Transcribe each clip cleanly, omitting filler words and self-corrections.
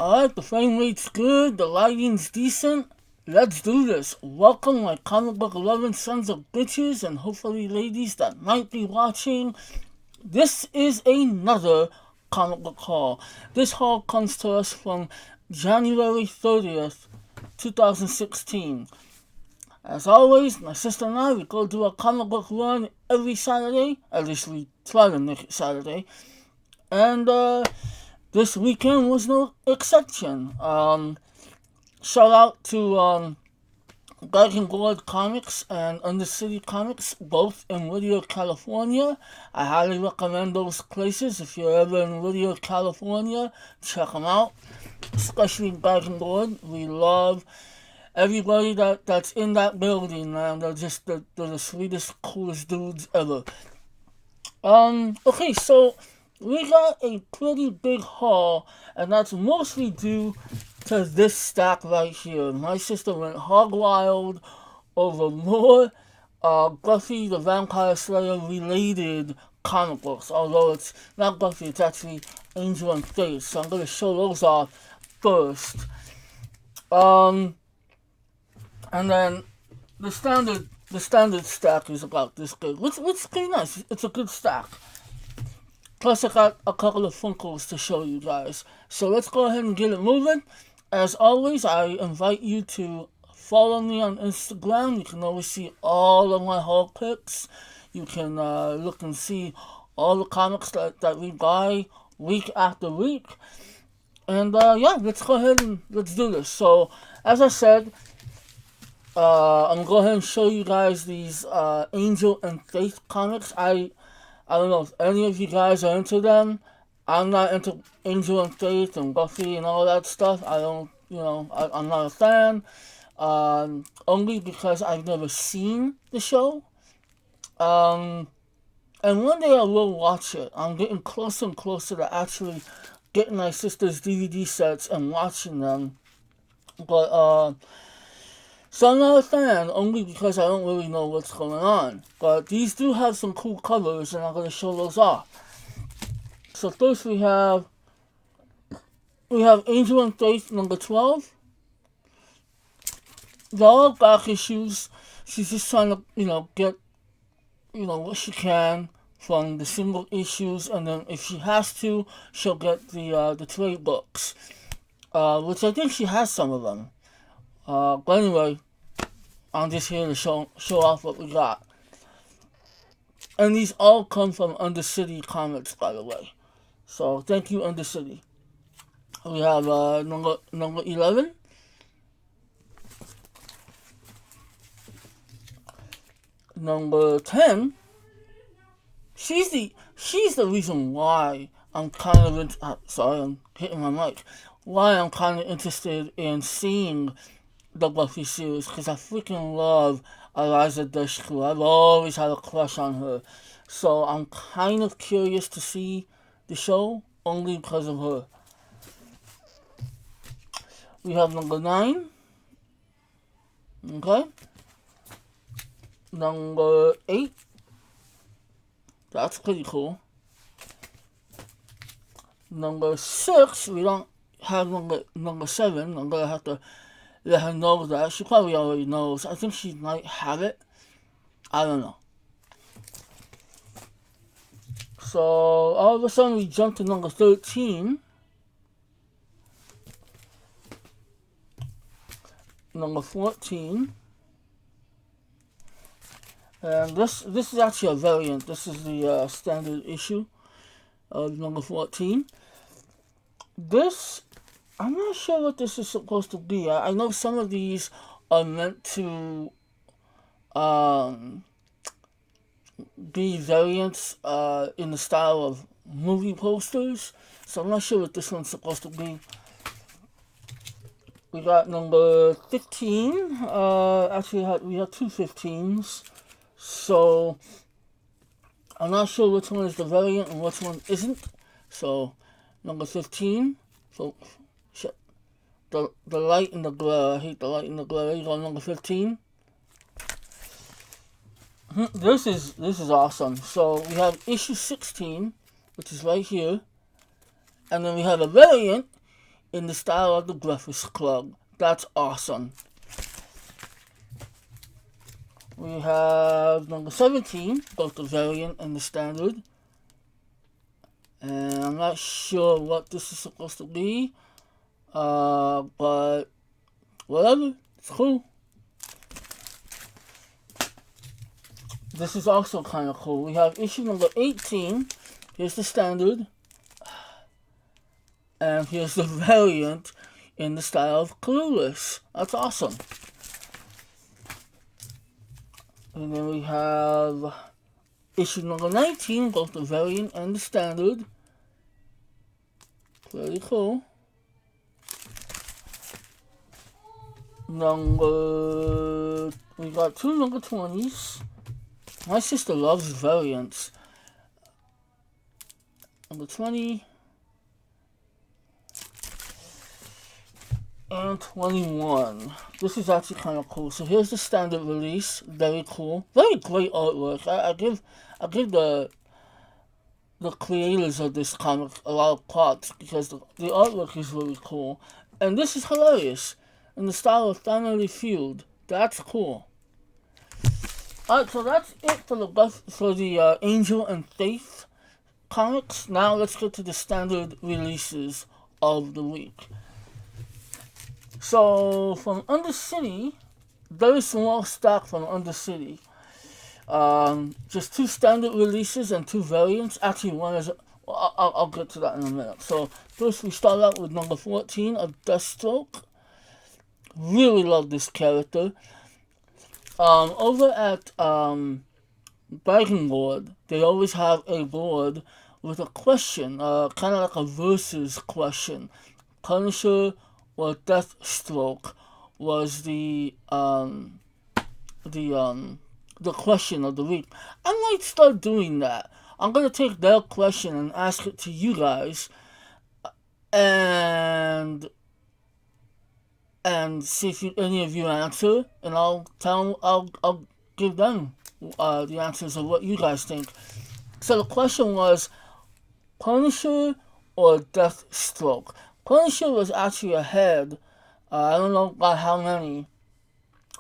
Alright, the frame rate's good, the lighting's decent. Let's do this. Welcome, my comic book loving sons of bitches and hopefully ladies that might be watching. This is another comic book haul. This haul comes to us from January 30th, 2016. As always, my sister and I, we go do a comic book run every Saturday. At least we try to make it Saturday. And this weekend was no exception. Shout out to Guiding Board Comics and Undercity Comics, both in Whittier, California. I highly recommend those places. If you're ever in Whittier, California, check them out. Especially Guiding Board. We love everybody that's in that building, man. They're just they're the sweetest, coolest dudes ever. Okay, so we got a pretty big haul, and that's mostly due to this stack right here. My sister went hog wild over more Buffy the Vampire Slayer related comic books. Although it's not Buffy, it's actually Angel and Faith. So I'm gonna show those off first. And then the standard stack is about this big, which is pretty nice. It's a good stack. Plus, I got a couple of Funkos to show you guys. So let's go ahead and get it moving. As always, I invite you to follow me on Instagram. You can always see all of my haul pics. You can look and see all the comics that we buy week after week. And yeah, let's go ahead and let's do this. So, as I said, I'm going to go ahead and show you guys these Angel and Faith comics. I don't know if any of you guys are into them. I'm not into Angel and Faith and Buffy and all that stuff. I don't, I'm not a fan. Only because I've never seen the show. And one day I will watch it. I'm getting closer and closer to actually getting my sister's DVD sets and watching them. But, so I'm not a fan, only because I don't really know what's going on. But these do have some cool covers, and I'm going to show those off. So first we have Angel and Faith number 12. They're all back issues. She's just trying to, get, what she can from the single issues, and then if she has to, she'll get the trade books, which I think she has some of them. But anyway, I'm just here to show off what we got. And these all come from Undercity Comics, by the way. So thank you, Undercity. We have number 11. Number 10. She's the reason why I'm kind of sorry, I'm hitting my mic. Why I'm kind of interested in seeing the Buffy series, because I freaking love Eliza Dushku. I've always had a crush on her. So I'm kind of curious to see the show, only because of her. We have number 9. Okay. Number 8. That's pretty cool. Number 6, we don't have number 7. I'm going to have to let her know that. She probably already knows. I think she might have it. I don't know. So, all of a sudden we jump to number 13. Number 14. And this is actually a variant. This is the standard issue of number 14. This, I'm not sure what this is supposed to be. I know some of these are meant to be variants in the style of movie posters. So I'm not sure what this one's supposed to be. We got number 15. Actually, we have two 15s. So I'm not sure which one is the variant and which one isn't. So number 15. So the light and the glare. I hate the light and the glare. There you go, number 15. This is awesome. So we have issue 16, which is right here, and then we have a variant, in the style of the Breakfast Club. That's awesome. We have number 17, both the variant and the standard. And I'm not sure what this is supposed to be. But whatever, it's cool. This is also kind of cool. We have issue number 18. Here's the standard. And here's the variant in the style of Clueless. That's awesome. And then we have issue number 19, both the variant and the standard. Very cool. We got two number 20s. My sister loves variants. Number 20 and 21. This is actually kind of cool. So here's the standard release. Very cool. Very great artwork. I give the creators of this comic a lot of props because the artwork is really cool. And this is hilarious. In the style of Family Feud. That's cool. Alright, so that's it for the Angel and Faith comics. Now let's get to the standard releases of the week. So from Undercity, very small stock from Undercity. Just two standard releases and two variants. Actually, one is. I'll get to that in a minute. So first, we start out with number 14 of Deathstroke. Really love this character. Over at Biking Board, they always have a board with a question, kind of like a versus question. Punisher or Deathstroke was the question of the week. I might start doing that. I'm gonna take their question and ask it to you guys, and see if any of you answer, and I'll give them the answers of what you guys think. So the question was Punisher or Deathstroke. Punisher was actually ahead. I don't know by how many,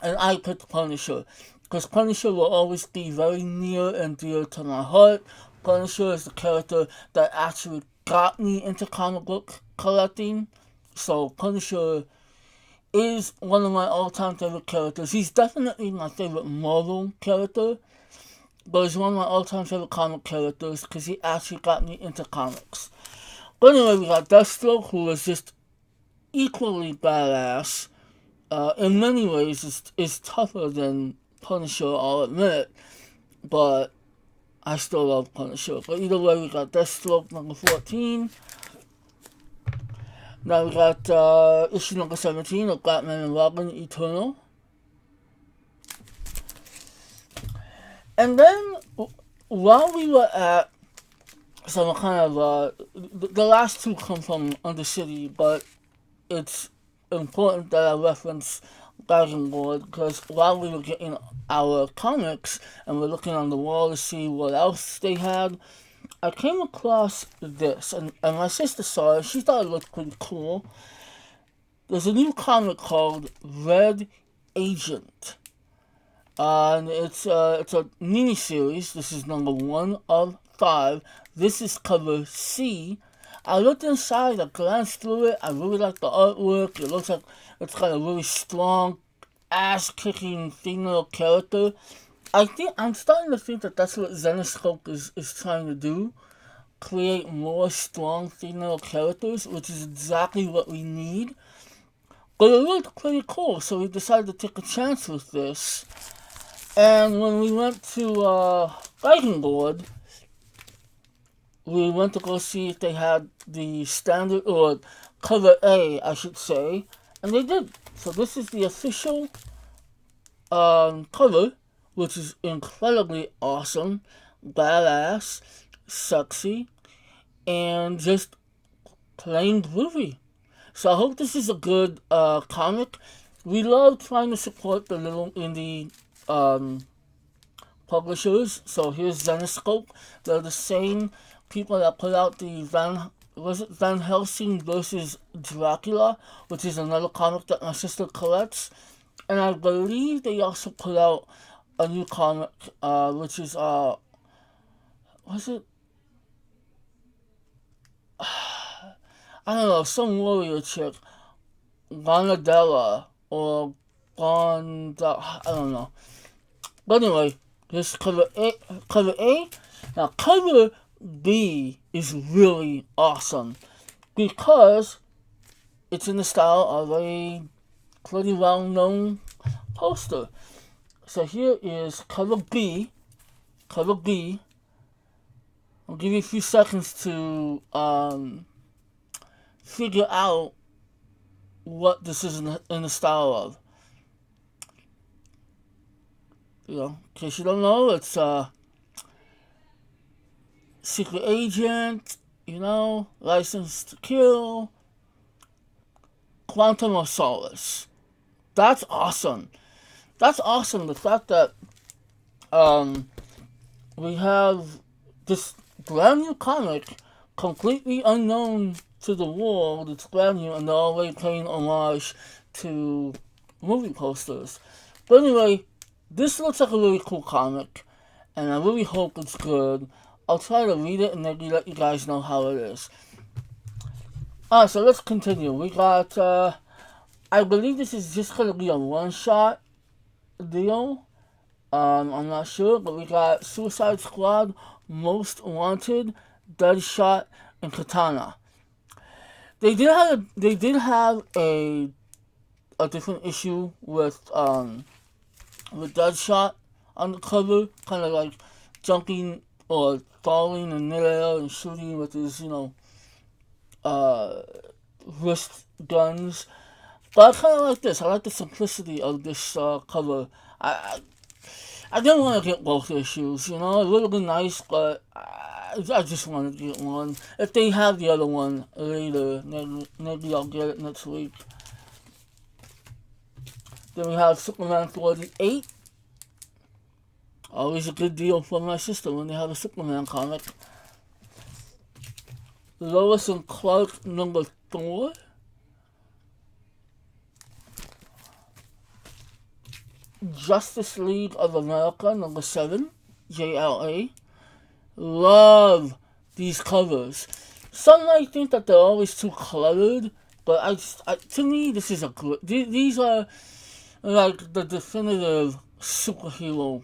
and I picked Punisher because Punisher will always be very near and dear to my heart. Punisher is the character that actually got me into comic book collecting. So Punisher is one of my all-time favorite characters. He's definitely my favorite Marvel character, but he's one of my all-time favorite comic characters because he actually got me into comics. But anyway, we got Deathstroke, who is just equally badass. In many ways, is tougher than Punisher, I'll admit, but I still love Punisher. But either way, we got Deathstroke number 14. Now we got issue number 17 of Batman and Robin Eternal. And then, while we were at some kind of, the last two come from Undercity, but it's important that I reference Dragon Board because while we were getting our comics and we're looking on the wall to see what else they had, I came across this, and my sister saw it. She thought it looked pretty cool. There's a new comic called Red Agent. And it's a mini-series. This is number 1 of 5. This is cover C. I looked inside, I glanced through it. I really like the artwork. It looks like it's got a really strong, ass-kicking female character. I'm starting to think that that's what Zenescope is trying to do. Create more strong female characters, which is exactly what we need. But it looked pretty cool, so we decided to take a chance with this. And when we went to Biking Board, we went to go see if they had the standard, or cover A, I should say, and they did. So this is the official cover, which is incredibly awesome, badass, sexy, and just plain groovy. So I hope this is a good comic. We love trying to support the little indie publishers. So here's Zenescope. They're the same people that put out the was it Van Helsing versus Dracula, which is another comic that my sister collects. And I believe they also put out a new comic, which is was it? I don't know, some warrior chick, Gonadella or Gonda, I don't know. But anyway, this cover A. Now cover B is really awesome because it's in the style of a pretty well-known poster. So here is cover B. Cover B. I'll give you a few seconds to figure out what this is in the style of. You know, in case you don't know, it's Secret Agent, you know, License to Kill, Quantum of Solace. That's awesome. That's awesome. The fact that we have this brand new comic, completely unknown to the world. It's brand new, and they're already paying homage to movie posters. But anyway, this looks like a really cool comic, and I really hope it's good. I'll try to read it and maybe let you guys know how it is. Alright, so let's continue. We got, I believe this is just going to be a one-shot deal. I'm not sure, but we got Suicide Squad, Most Wanted, Deadshot, and Katana. They did have a different issue with Deadshot on the cover, kind of like jumping or falling in midair and shooting with his, wrist guns. But I kind of like this. I like the simplicity of this cover. I didn't want to get both issues, It would have been nice, but I just wanted to get one. If they have the other one later, maybe I'll get it next week. Then we have Superman 48. Always a good deal for my sister when they have a Superman comic. Lois and Clark number 4. Justice League of America number 7. JLA. Love these covers. Some might think that they're always too cluttered, but to me, this is a good. These are like the definitive superhero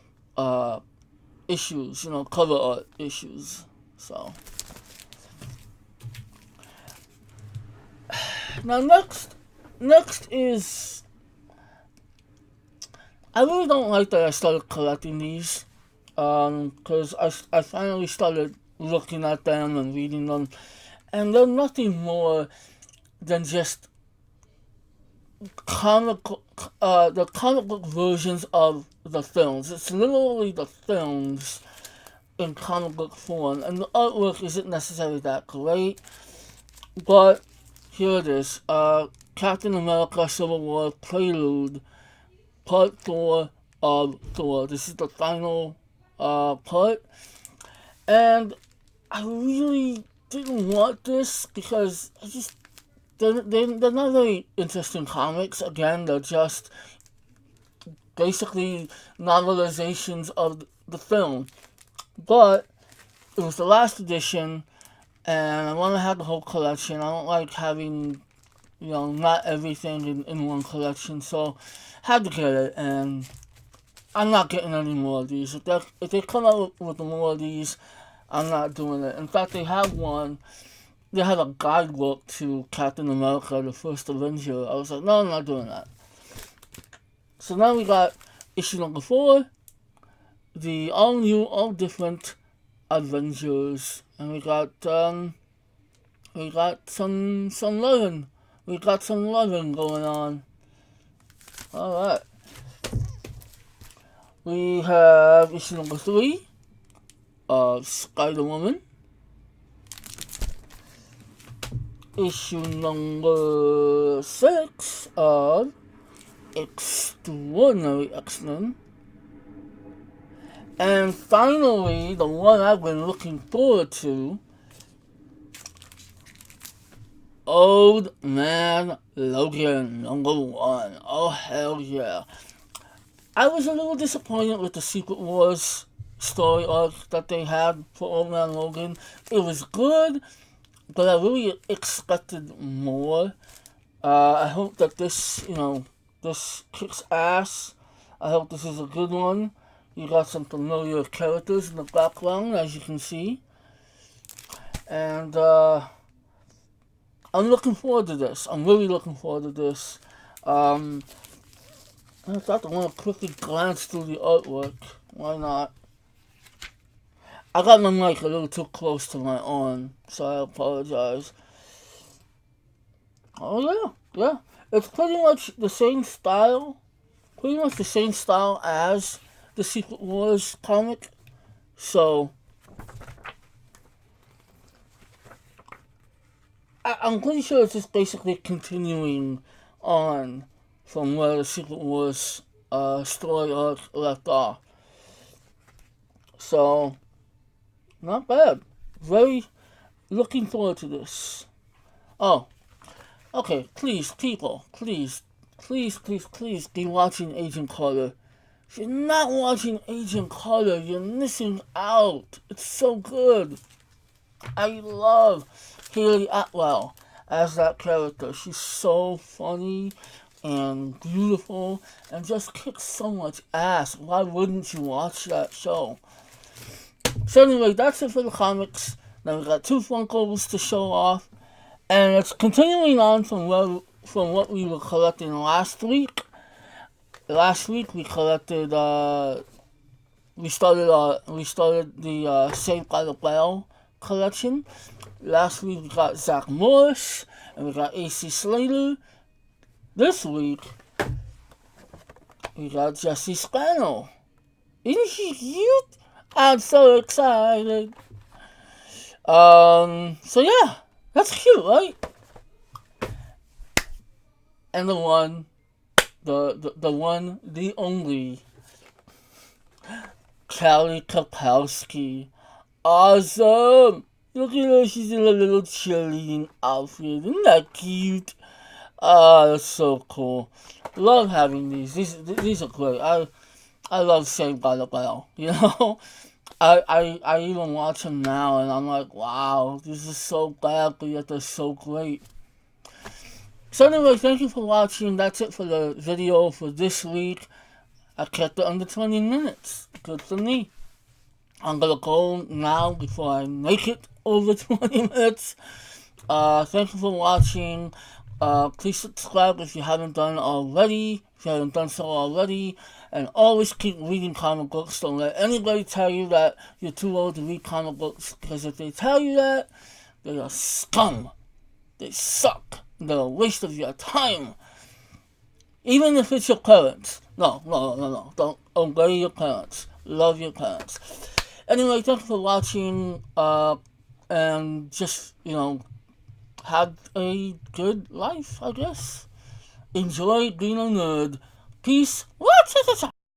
issues, cover art issues. So now next is, I really don't like that I started collecting these, because I finally started looking at them and reading them, and they're nothing more than just the comic book versions of the films. It's literally the films in comic book form, and the artwork isn't necessarily that great, but here it is. Captain America Civil War Prelude, Part 4 of Thor. This is the final part, and I really didn't want this because they're not very interesting comics. Again, they're just basically novelizations of the film. But it was the last edition, and I want to have the whole collection. I don't like having, not everything in one collection, so had to get it, and I'm not getting any more of these. If they come out with more of these, I'm not doing it. In fact, they have one. They have a guidebook to Captain America, the First Avenger. I was like, no, I'm not doing that. So now we got issue number 4, the all new, all different Avengers, and we got some loving. We got some loving going on. All right. We have issue number 3 of Spider-Woman. Issue number 6 of Extraordinary X-Men. And finally, the one I've been looking forward to, Old Man Logan, #1. Oh, hell yeah. I was a little disappointed with the Secret Wars story arc that they had for Old Man Logan. It was good, but I really expected more. I hope that this kicks ass. I hope this is a good one. You got some familiar characters in the background, as you can see. And I'm looking forward to this. I'm really looking forward to this. Um, I thought I want to quickly glance through the artwork. Why not? I got my mic a little too close to my arm, so I apologize. Oh yeah. It's pretty much the same style. Pretty much the same style as the Secret Wars comic. So I'm pretty sure it's just basically continuing on from where the Secret Wars story arc left off. So, not bad. Very looking forward to this. Oh, okay, please, people, please be watching Agent Carter. If you're not watching Agent Carter, you're missing out. It's so good. I love Haley Atwell as that character. She's so funny and beautiful and just kicks so much ass. Why wouldn't you watch that show? So anyway, that's it for the comics. Now we got 2 Funkos to show off, and it's continuing on from what we were collecting last week. Last week we collected we started the Saved by the Bell collection. Last week we got Zach Morris and we got AC Slater. This week we got Jesse Spano. Isn't she cute? I'm so excited. So yeah, that's cute, right? And the only Callie Kapowski. Awesome! Look at her, she's in a little cheerleading outfit. Isn't that cute? That's so cool. Love having these. These are great. I love Saved by the Bell. You know, I even watch them now, and I'm like, wow, this is so bad, but yet they're so great. So anyway, thank you for watching. That's it for the video for this week. I kept it under 20 minutes. Good for me. I'm gonna go now before I make it over 20 minutes. Thank you for watching. Please subscribe if you haven't done already. If you haven't done so already. And always keep reading comic books. Don't let anybody tell you that you're too old to read comic books. Because if they tell you that, they are scum. They suck. They're a waste of your time. Even if it's your parents. No. Don't obey your parents. Love your parents. Anyway, thank you for watching. And just, have a good life, I guess. Enjoy being a nerd. Peace. What?